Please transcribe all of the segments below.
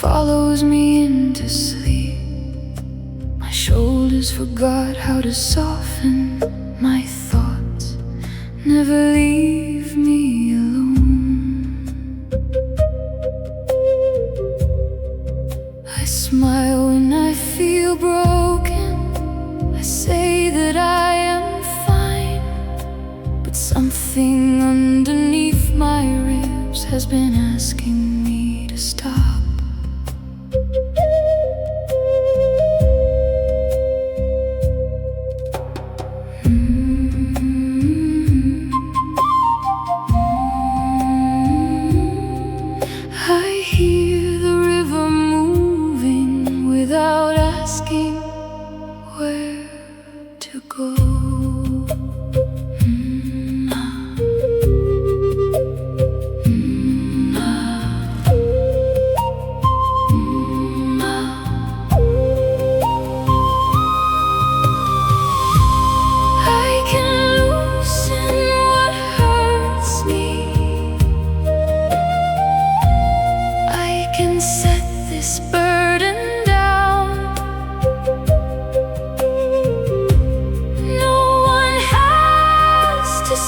follows me into sleep. My shoulders forgot how to soften. My thoughts never leave me alone. I smile when I feel broken. I say that I am fine, but something underneath my ribs has been asking me to stop. I hear the river moving without asking where to go.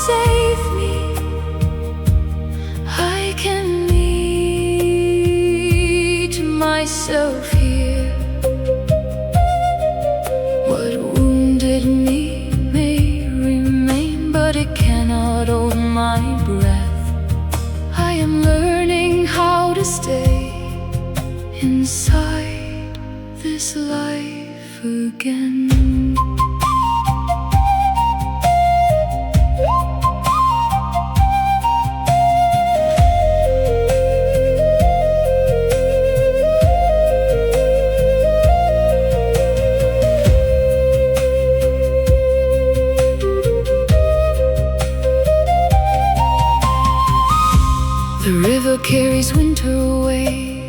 Save me, I can meet myself here. What wounded me may remain, but it cannot hold my breath. I am learning how to stay inside this life again. The river carries winter away.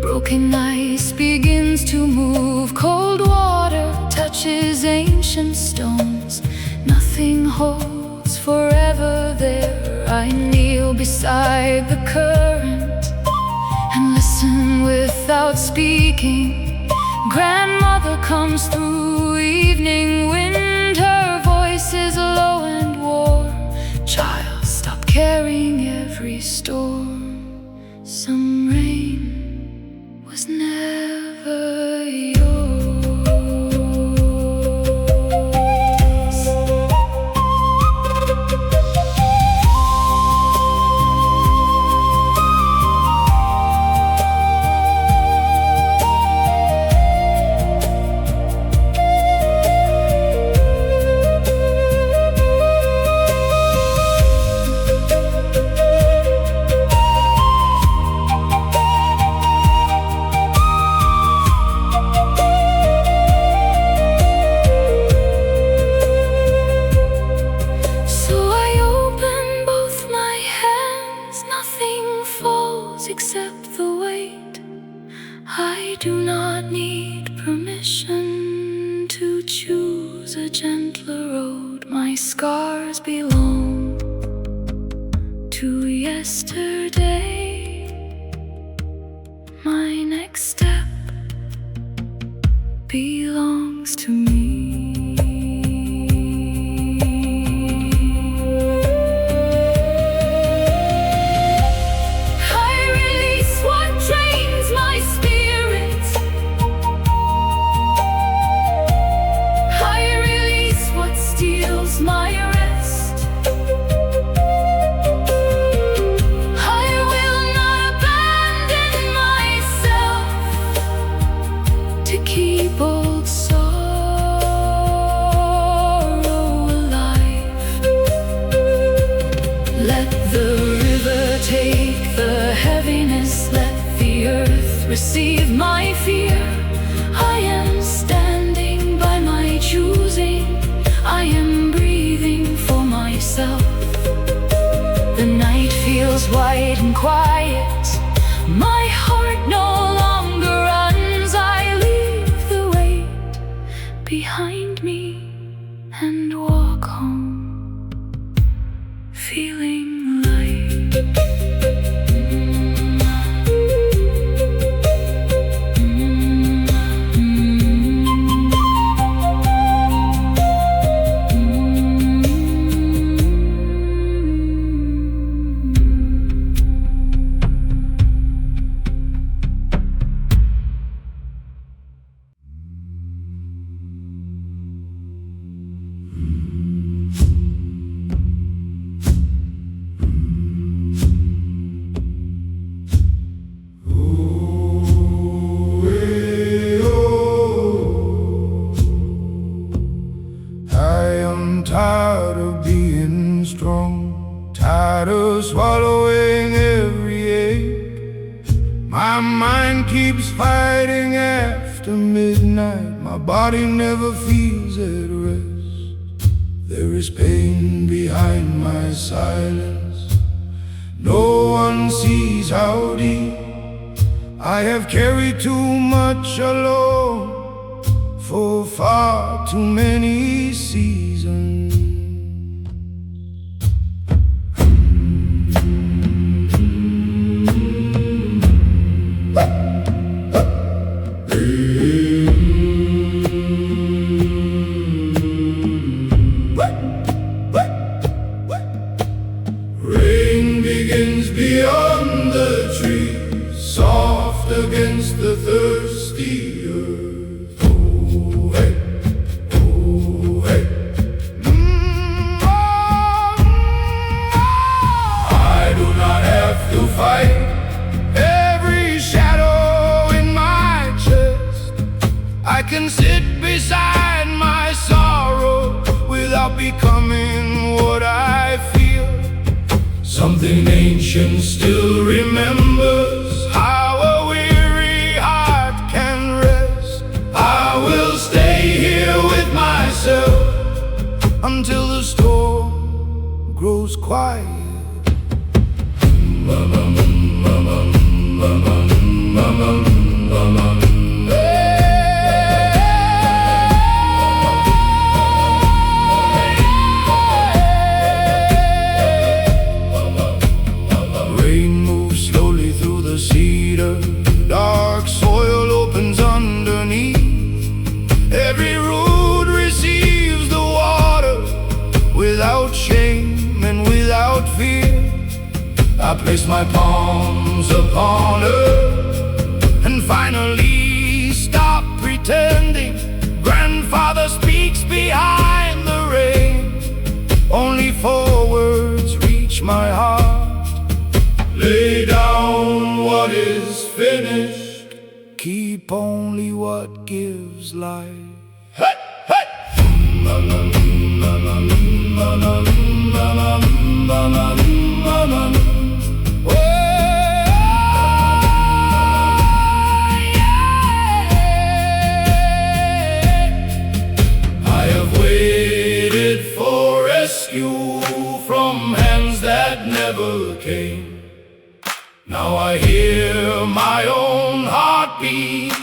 Broken ice begins to move. Cold water touches ancient stones. Nothing holds forever there. I kneel beside the current and listen without speaking. Grandmother comes through evening wind. Her voice is low and warm. Child, stop carrying every storm. Some rain was never yours. Except the weight. I do not need permission to choose a gentler road. My scars belong to yesterday. My next step belongs to me. Keep old sorrow alive. Let the river take the heaviness. Let the earth receive my fear. I am standing by my choosing. I am breathing for myself. The night feels wide and quiet. My heart no longer runs. I leave the weight behind me and walk home, feeling light. My mind keeps fighting after midnight. My body never feels at rest. There is pain behind my silence. No one sees how deep I have carried too much alone for far too many seasons. Rain begins beyond the trees, soft against the thirsty earth. Oh, hey, oh, hey. I do not have to fight every shadow in my chest. I can sit beside my sorrow without becoming what I feel. Something ancient still remembers how a weary heart can rest. I will stay here with myself until the storm grows quiet. Rain moves slowly through the cedar. Dark soil opens underneath. Every root receives the water without shame and without fear. I place my palms upon earth and finally stop pretending. Grandfather speaks behind the rain. Only 4 words reach my heart. Lay down what is finished, keep only what gives life. Hey, hey! I have waited for rescue from hands that never came. Now I hear my own heartbeat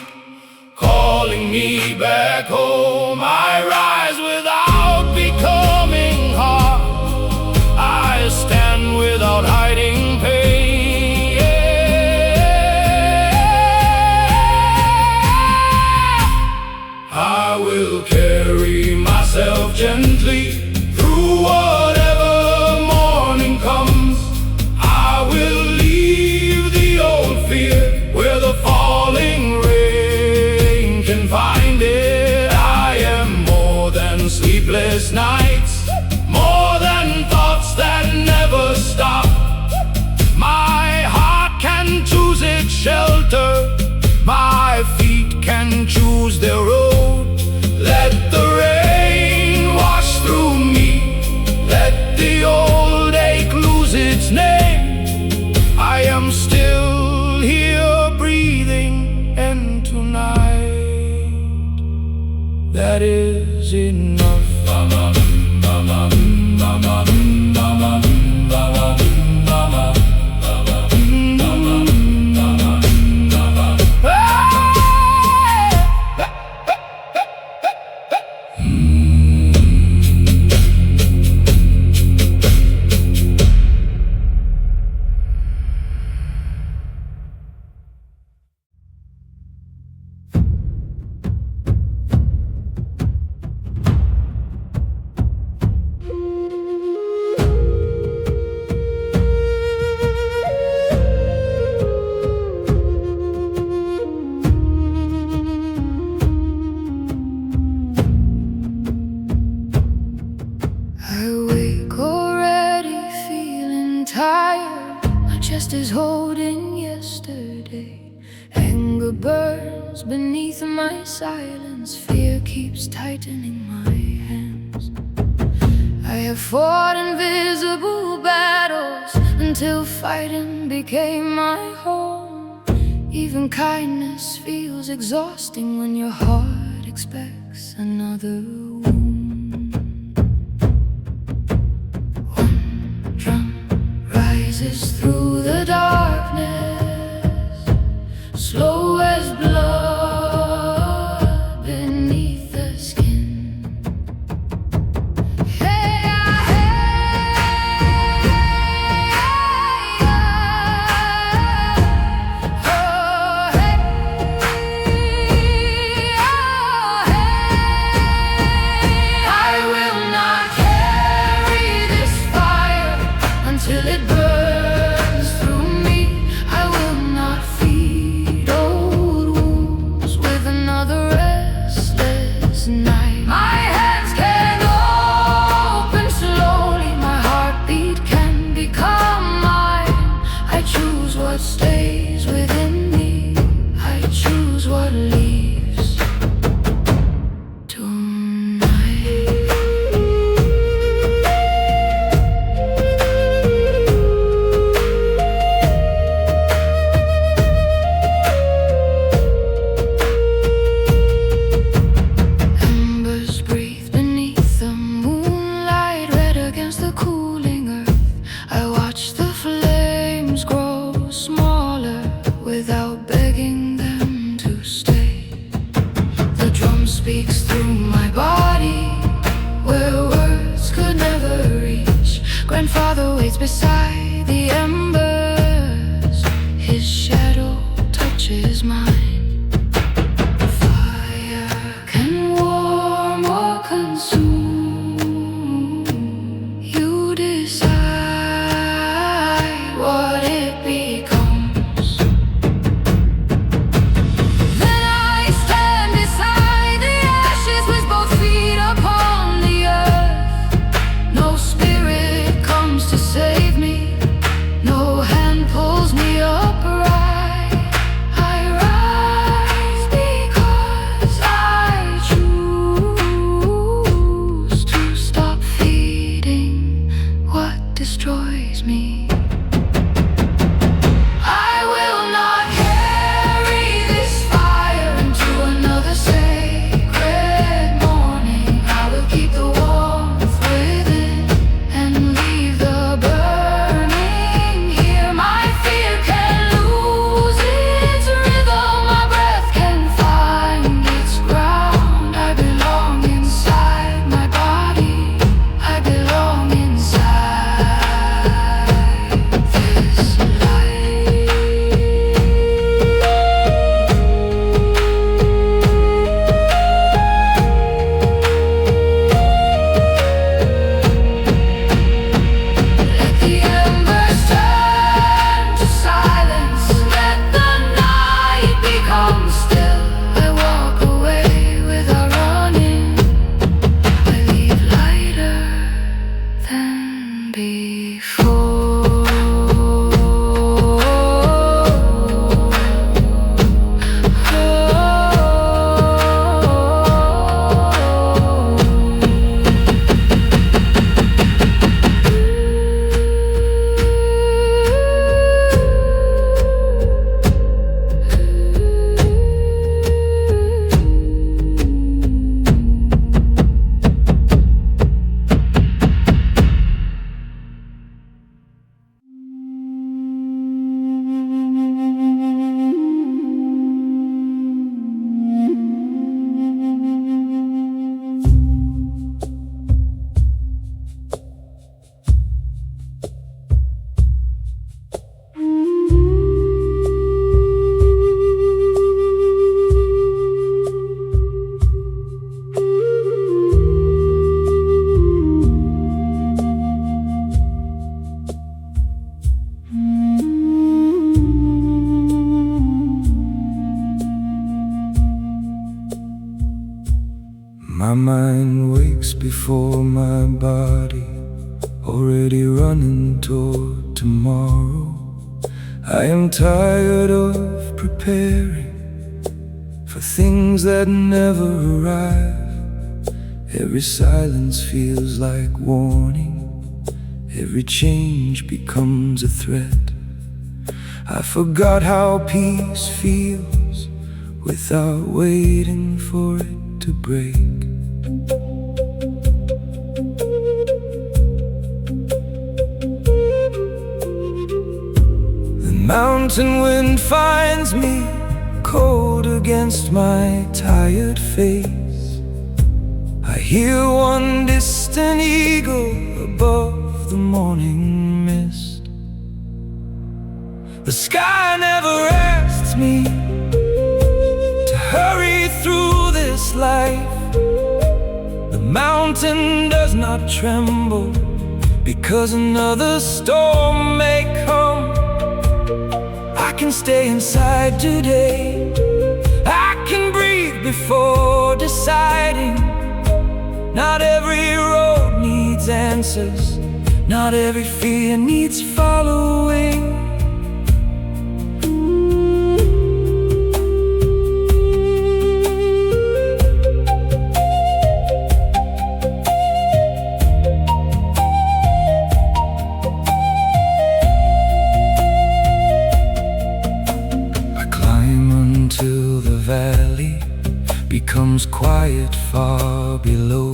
calling me back home. I rise without becoming hard. I stand without hiding pain. I will carry myself gently through whatever morning comes. I will leave the old fear where the falling rain can find it. I am more than sleepless nights, more than thoughts that never stop. My heart can choose its shelter, my feet can choose their road. Let the rain wash through me, let the old ache lose its name. I am still here breathing, and tonight that is enough. Chest is holding yesterday. Anger burns beneath my silence. Fear keeps tightening my hands. I have fought invisible battles until fighting became my home. Even kindness feels exhausting when your heart expects another wound. One drum rises through the darkness, slow as blood beneath the skin. Hey, till it burns through me. I will not feed old wounds with another restless night. My hands can open slowly, my heartbeat can become mine. I choose what stays within me, I choose what leaves tonight. Without begging them to stay, the drum speaks through my body where words could never reach. Grandfather waits beside the embers, his shadow touches mine. Fire can warm or consume, you decide what it becomes. Destroys me. I will not carry this fire into another sacred morning. I will keep the warmth within and leave the burning here. My fear can lose its rhythm, my breath can find its ground. I belong inside my body, I belong inside. My mind wakes before my body, already running toward tomorrow. I am tired of preparing for things that never arrive. Every silence feels like warning, every change becomes a threat. I forgot how peace feels without waiting for it to break. The mountain wind finds me cold against my tired face. I hear one distant eagle above the morning mist. The sky never asks me to hurry through this life. The mountain does not tremble because another storm may come. I can stay inside today. I can breathe before deciding. Not every road needs answers. Not every fear needs following. Until the valley becomes quiet far below.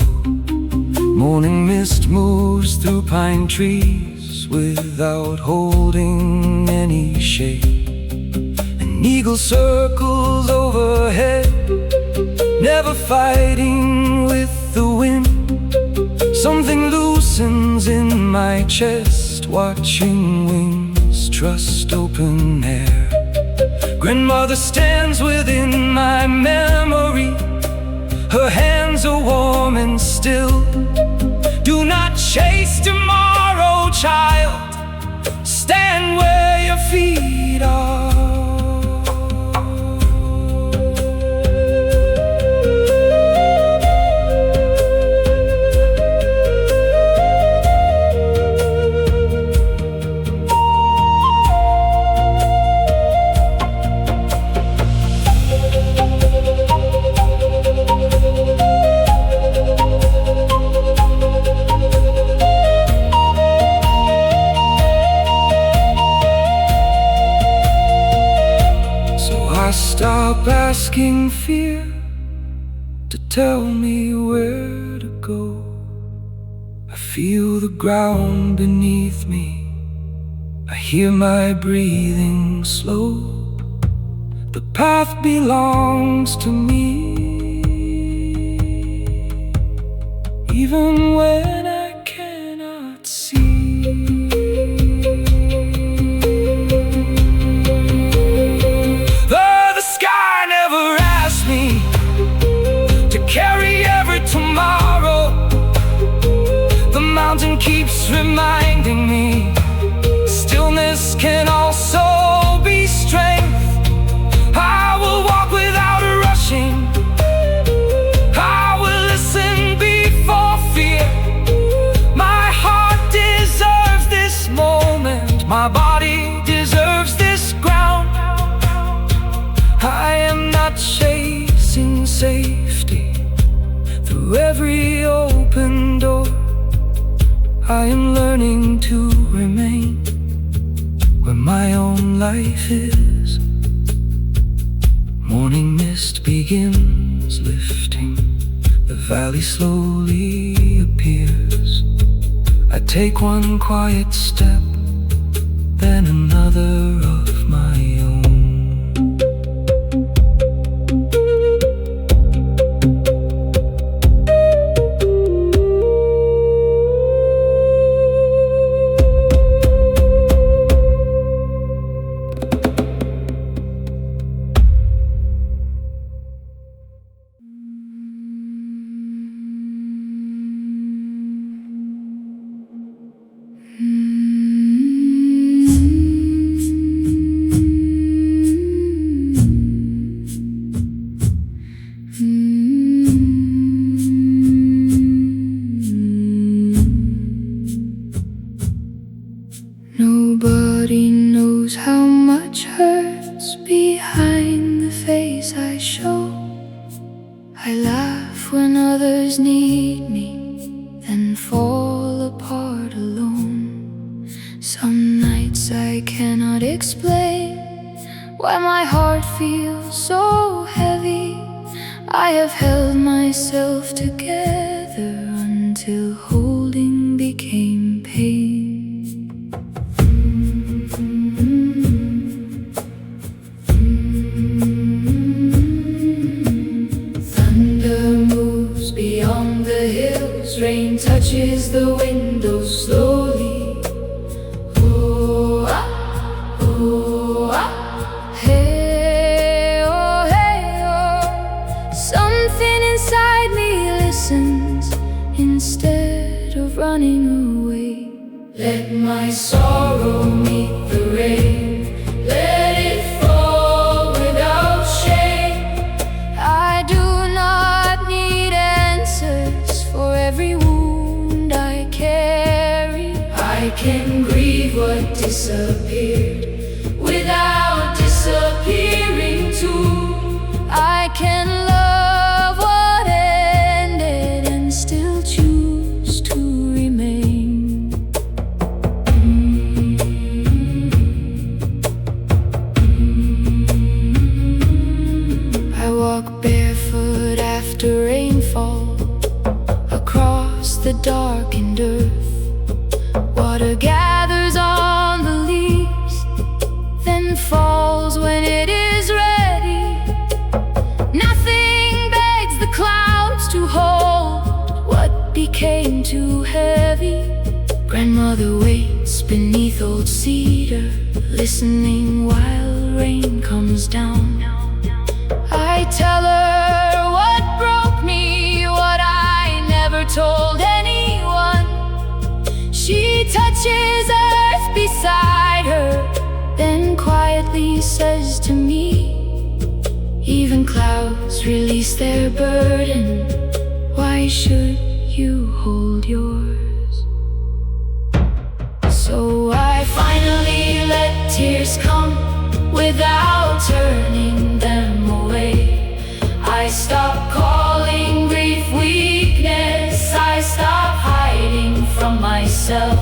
Morning mist moves through pine trees without holding any shape. An eagle circles overhead, never fighting with the wind. Something loosens in my chest, watching wings trust open air. Grandmother stands within my memory. Her hands are warm and still. Do not chase tomorrow, child. Stand where your feet are. Stop asking fear to tell me where to go. I feel the ground beneath me. I hear my breathing slow. The path belongs to me, even when I cannot see. Mountain keeps reminding me stillness can also be strength. I will walk without rushing. I will listen before fear. My heart deserves this moment. My body deserves this ground. I am not chasing safety through every open door. I am learning to remain where my own life is. Morning mist begins lifting. The valley slowly appears. I take one quiet step, then another of my own. Nobody knows how much hurts behind the face I show. I laugh when others need me, then fall apart alone. Some nights I cannot explain heart feels so heavy. I have held myself together until holding became pain. Thunder moves beyond the hills, rain touches the windows slowly. Oh, ah, oh, ah. Hey, oh, something inside me listens instead of running away. Let my sorrow meet the rain, let it fall without shame. I do not need answers for every wound I carry. I can grieve what disappeared without disappearing too. I can love what ended and still choose to remain. I walk barefoot after rainfall across the darkened earth. Water gathers on the leaves, then falls when it is ready. Nothing begs the clouds to hold what became too heavy. Grandmother waits beneath old cedar, listening while rain comes down. I tell her what broke me, what I never told anyone. She touches earth beside her, then quietly says to me, even clouds release their burden. Why should you hold yours? So I finally let tears come without turning them away. I stop calling grief weakness, I stop hiding from myself.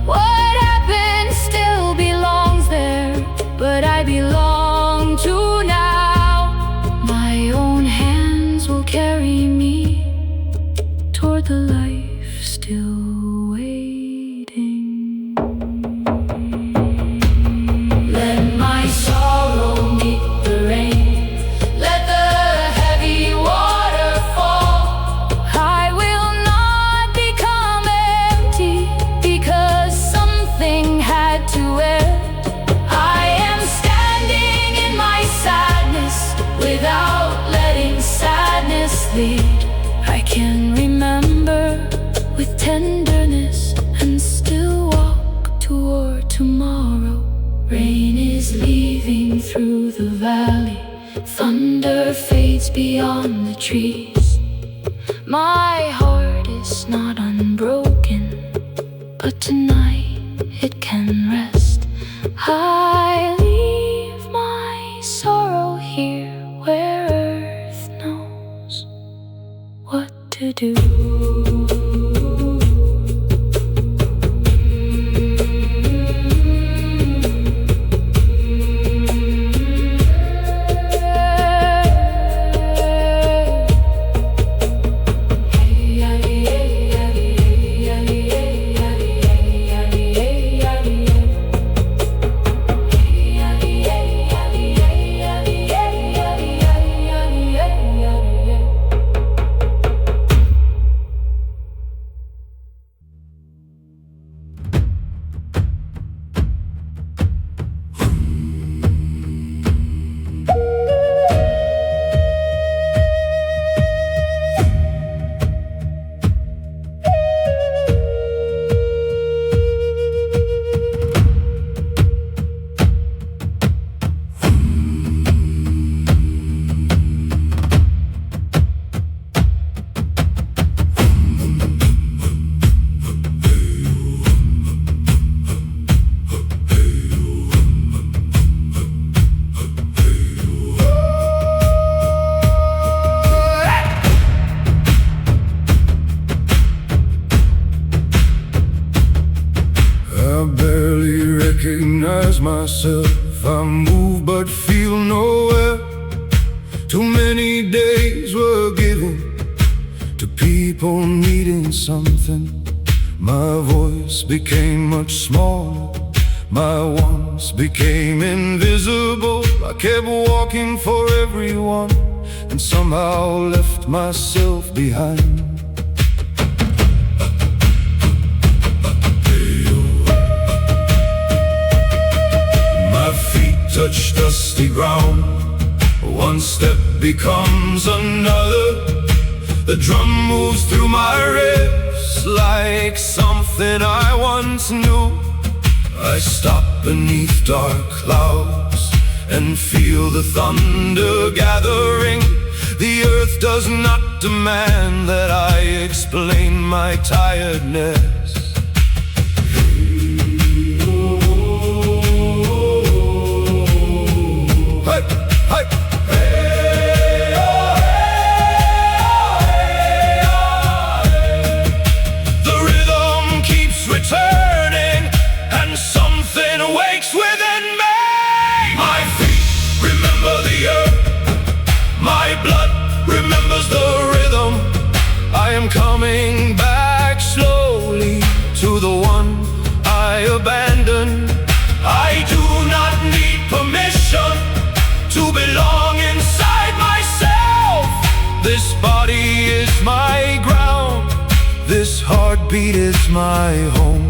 What happened still belongs there, but I belong to now. My own hands will carry me toward the life still waiting. Let my sorrow meet the rain, let the heavy water fall. I will not become empty because something had to end. I am standing in my sadness without letting sadness lead. I can remember with tenderness and still walk toward tomorrow. Rain is leaving through the valley, thunder fades beyond the trees. My heart is not unbroken, but tonight it can rest. I leave my sorrow here where earth knows what to do. recognize myself. I move but feel nowhere. Too many days were given to people needing something. My voice became much smaller, my wants became invisible. I kept walking for everyone and somehow left myself behind. My feet touch dusty ground, one step becomes another. The drum moves through my ribs like something I once knew. I stop beneath dark clouds and feel the thunder gathering. The earth does not demand that I explain my tiredness. Hey, hey. Turning and something wakes within me. My feet remember the earth, my blood remembers the rhythm. I am coming back slowly to the one I abandoned. I do not need permission to belong inside myself. This body is my ground, this heartbeat is my home.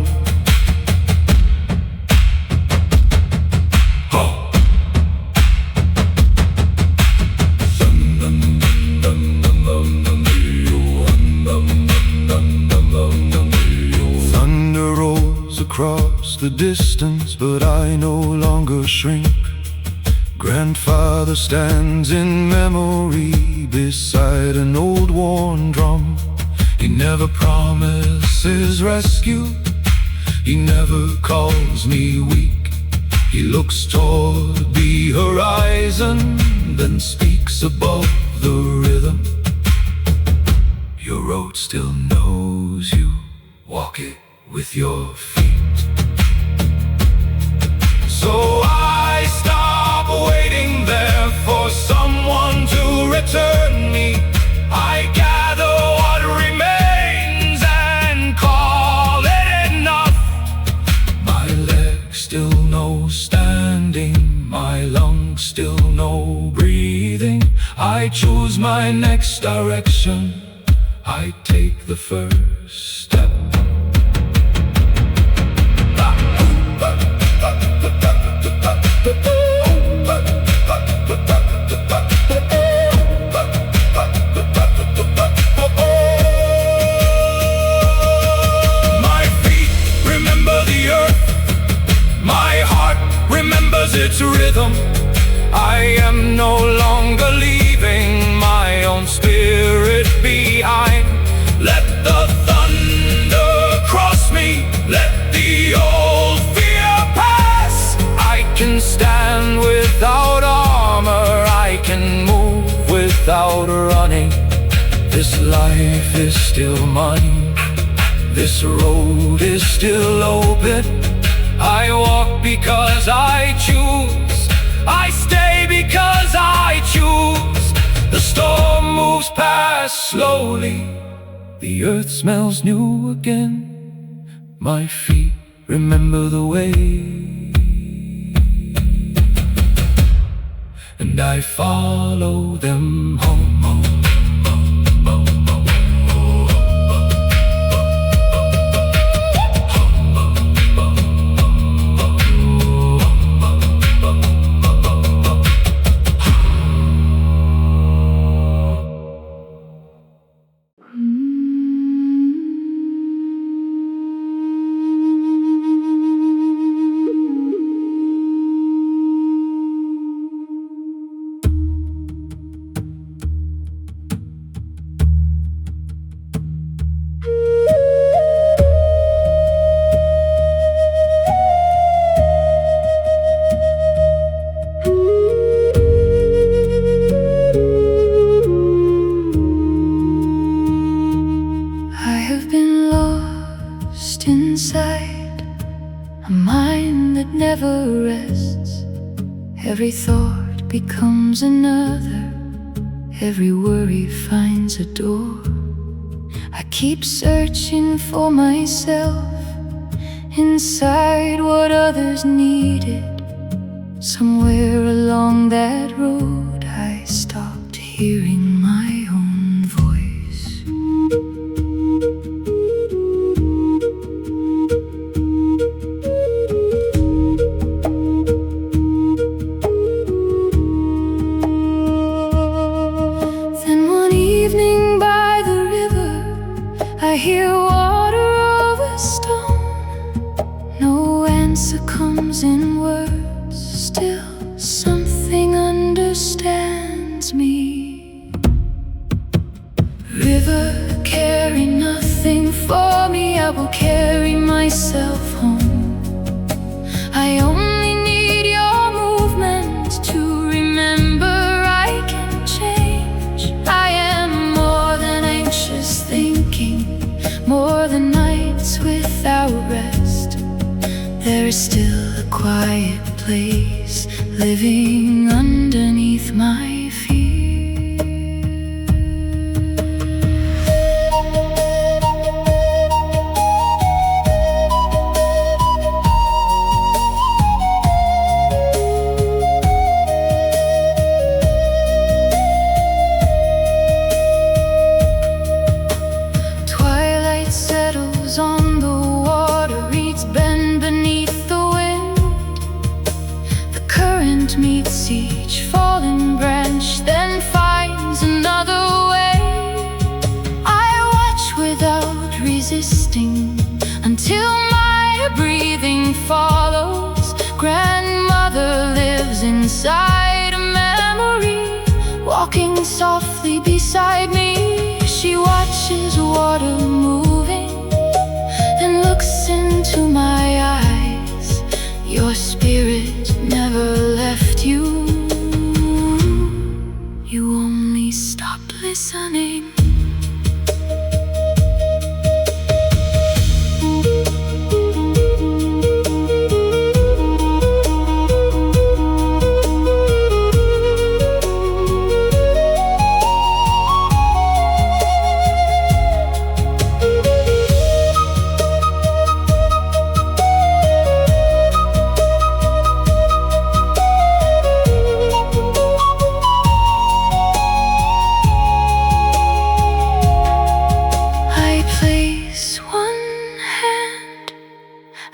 Thunder rolls across the distance, but I no longer shrink. Grandfather stands in memory beside an old worn drum. He never promises rescue, he never calls me weak. He looks toward the horizon, then speaks above the rhythm. Your road still knows you, walk it with your feet. So I stop waiting there for someone to return me. I gather what remains and call it enough. My legs still know standing, my lungs still know breathing. I choose my next direction, I take the first step. Its rhythm. I am no longer leaving my own spirit behind. Let the thunder cross me, let the old fear pass. I can stand without armor, I can move without running. This life is still mine, this road is still open. I walk because I choose, I stay because I choose. The storm moves past slowly, the earth smells new again. My feet remember the way, and I follow them home. inside, a mind that never rests. Every thought becomes another. Every worry finds a door. I keep searching for myself inside what others needed. Somewhere along that road I stopped hearing my own voice. Then one evening by the river, I hear water over stone. No answer comes in words, still something understands me. River, carry nothing for me, I will carry myself home. I only need your movement to remember I can change. I am more than anxious thinking, more than nights without rest. There is still a quiet place living underneath my feet. Twilight settles on the water, reeds bend beneath the wind. The current meets each fallen branch, then finds another way. I watch without resisting until my breathing follows. Grandmother lives inside a memory, walking softly beside me. She watches water moving, then looks into my eyes. Your spirit never left you. You only stopped listening.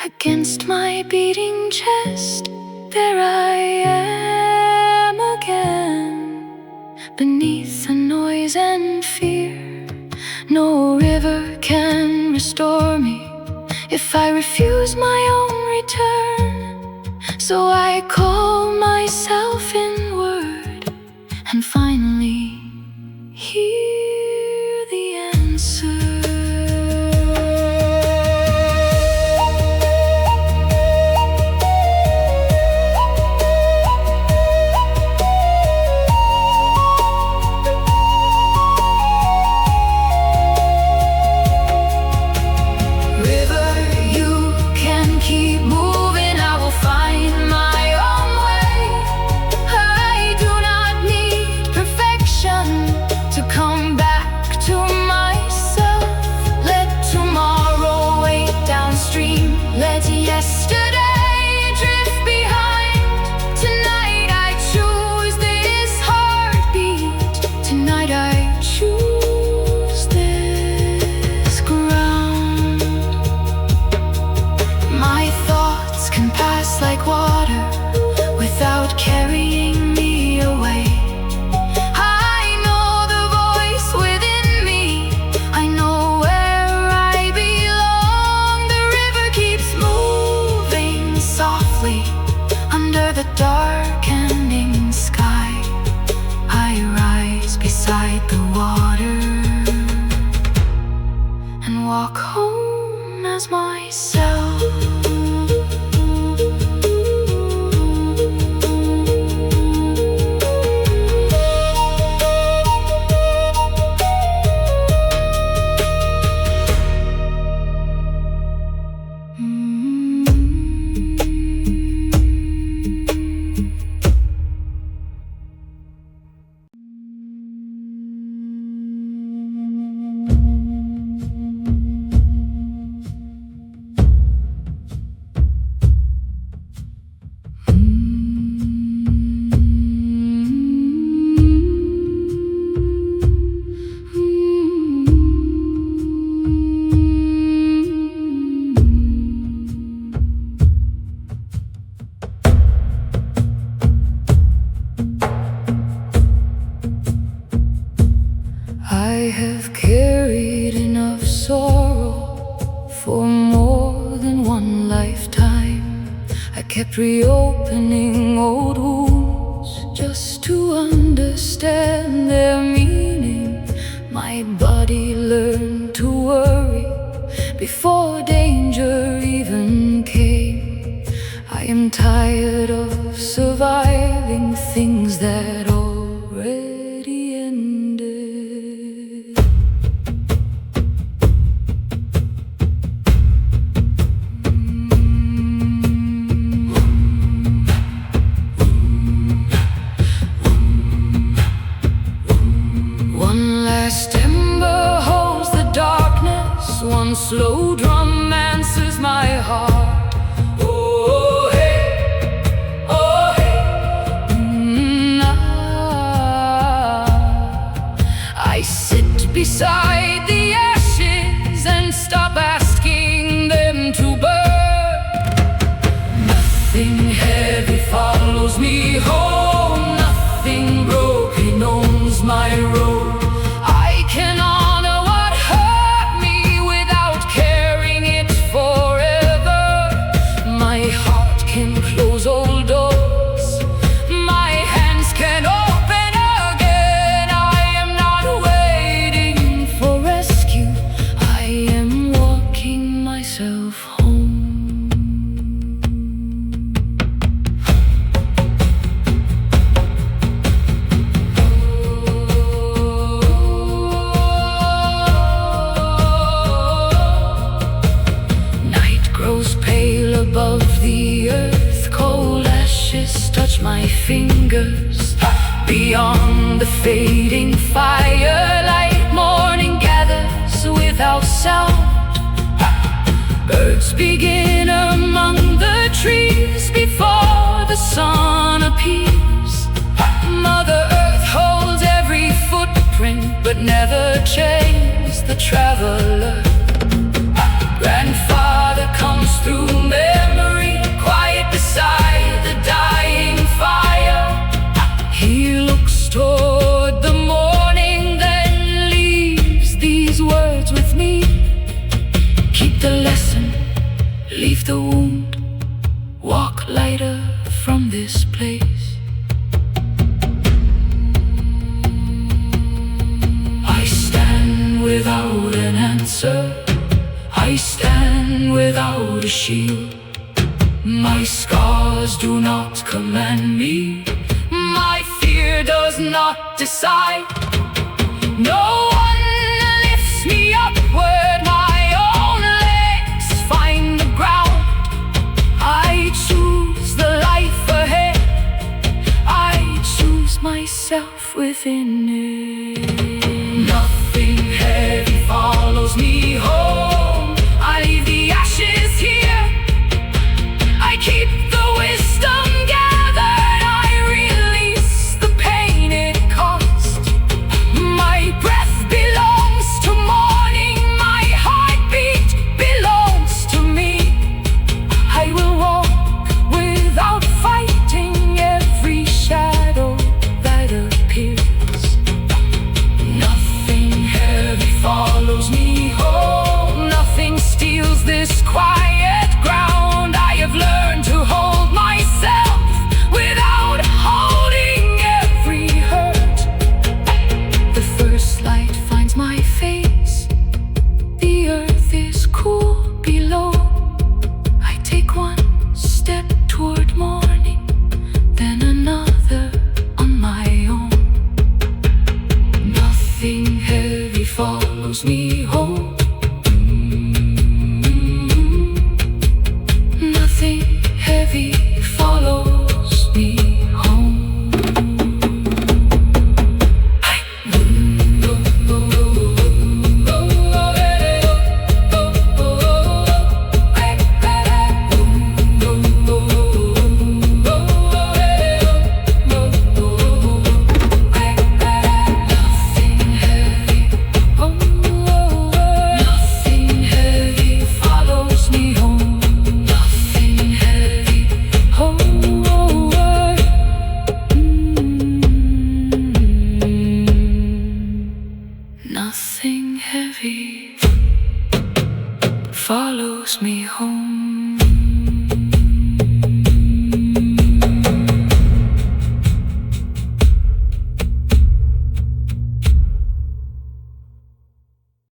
Against my beating chest, there I am again, beneath the noise and fear. No river can restore me if I refuse my own return. So I call myself inward and finally hear the answer. Let yesterday drift behind. Tonight I choose this heartbeat. Tonight I choose this ground. My thoughts can pass like water without carrying me away. I know the voice within me. I know where I belong. The river keeps moving softly under the darkening sky. I rise beside the water and walk home as myself. have carried enough sorrow for more than one lifetime. I kept reopening old wounds just to understand their meaning. My body learned to worry before danger even came. I am tired of surviving things that already ended. One last ember holds the darkness, one slow drum answers my heart. Beside the ashes and stop asking them to burn. Nothing heavy follows me home, nothing broken owns my road. I can honor what hurt me without carrying it forever. My heart can close old doors, my hands can open. Above the earth, cold ashes touch my fingers. Beyond the fading firelight, morning gathers without sound. Birds begin among the trees before the sun appears. Mother Earth holds every footprint but never chains the traveler. Grandfather comes through memory, quiet beside the dying fire. He looks toward the morning, then leaves these words with me. Keep the lesson, leave the wound, walk lighter from this place. I stand without an answer, I stand without a shield. My scars do not command me, my fear does not decide. No one lifts me upward, my own legs find the ground. I choose the life ahead, I choose myself within it. Nothing heavy follows me home, I leave the ashes here. I keep the wisdom gathered, I release the pain it cost. My breath belongs to morning, my heartbeat belongs to me. I will walk without fighting every shadow that appears. heavy follows me home.